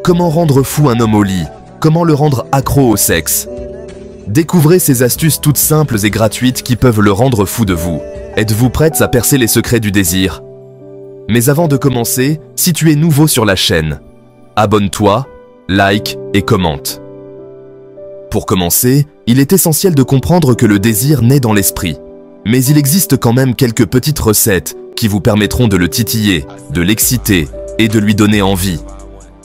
Comment rendre fou un homme au lit? Comment le rendre accro au sexe? Découvrez ces astuces toutes simples et gratuites qui peuvent le rendre fou de vous. Êtes-vous prête à percer les secrets du désir? Mais avant de commencer, si tu es nouveau sur la chaîne, abonne-toi, like et commente. Pour commencer, il est essentiel de comprendre que le désir naît dans l'esprit. Mais il existe quand même quelques petites recettes qui vous permettront de le titiller, de l'exciter et de lui donner envie.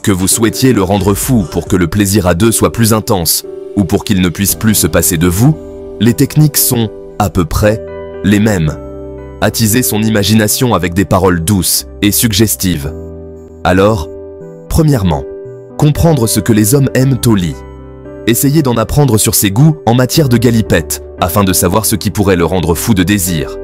Que vous souhaitiez le rendre fou pour que le plaisir à deux soit plus intense ou pour qu'il ne puisse plus se passer de vous, les techniques sont, à peu près, les mêmes. Attiser son imagination avec des paroles douces et suggestives. Alors, premièrement, comprendre ce que les hommes aiment au lit. Essayez d'en apprendre sur ses goûts en matière de galipette, afin de savoir ce qui pourrait le rendre fou de désir.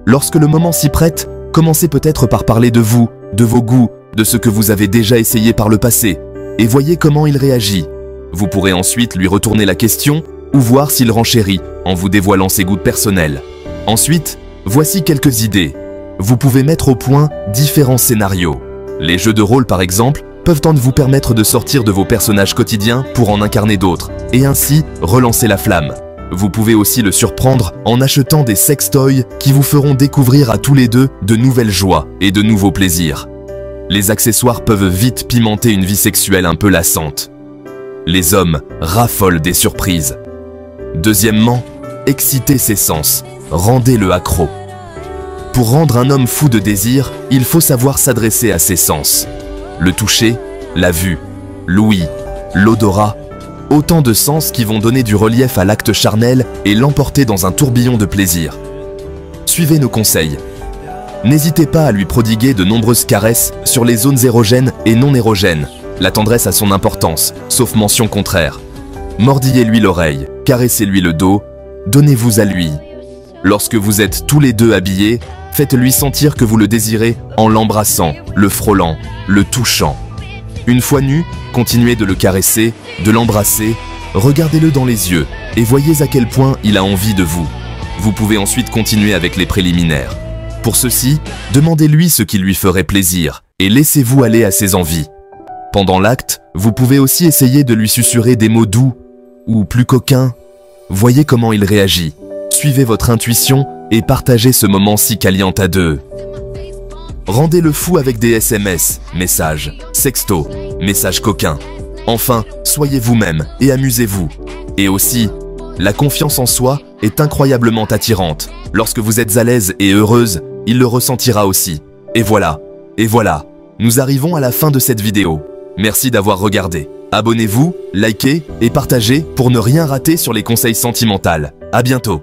Lorsque le moment s'y prête, commencez peut-être par parler de vous, de vos goûts, de ce que vous avez déjà essayé par le passé, et voyez comment il réagit. Vous pourrez ensuite lui retourner la question ou voir s'il renchérit en vous dévoilant ses goûts personnels. Ensuite, voici quelques idées. Vous pouvez mettre au point différents scénarios. Les jeux de rôle par exemple peuvent vous permettre de sortir de vos personnages quotidiens pour en incarner d'autres, et ainsi relancer la flamme. Vous pouvez aussi le surprendre en achetant des sextoys qui vous feront découvrir à tous les deux de nouvelles joies et de nouveaux plaisirs. Les accessoires peuvent vite pimenter une vie sexuelle un peu lassante. Les hommes raffolent des surprises. Deuxièmement, excitez ses sens, rendez-le accro. Pour rendre un homme fou de désir, il faut savoir s'adresser à ses sens. Le toucher, la vue, l'ouïe, l'odorat, autant de sens qui vont donner du relief à l'acte charnel et l'emporter dans un tourbillon de plaisir. Suivez nos conseils. N'hésitez pas à lui prodiguer de nombreuses caresses sur les zones érogènes et non érogènes. La tendresse a son importance, sauf mention contraire. Mordillez-lui l'oreille, caressez-lui le dos, donnez-vous à lui. Lorsque vous êtes tous les deux habillés, faites-lui sentir que vous le désirez en l'embrassant, le frôlant, le touchant. Une fois nu, continuez de le caresser, de l'embrasser, regardez-le dans les yeux et voyez à quel point il a envie de vous. Vous pouvez ensuite continuer avec les préliminaires. Pour ceci, demandez-lui ce qui lui ferait plaisir et laissez-vous aller à ses envies. Pendant l'acte, vous pouvez aussi essayer de lui susurrer des mots doux ou plus coquins. Voyez comment il réagit. Suivez votre intuition et partagez ce moment si caliente à deux. Rendez-le fou avec des SMS, messages, sextos, messages coquins. Enfin, soyez vous-même et amusez-vous. Et aussi, la confiance en soi est incroyablement attirante. Lorsque vous êtes à l'aise et heureuse, il le ressentira aussi. Et voilà, nous arrivons à la fin de cette vidéo. Merci d'avoir regardé. Abonnez-vous, likez et partagez pour ne rien rater sur les conseils sentimentaux. À bientôt.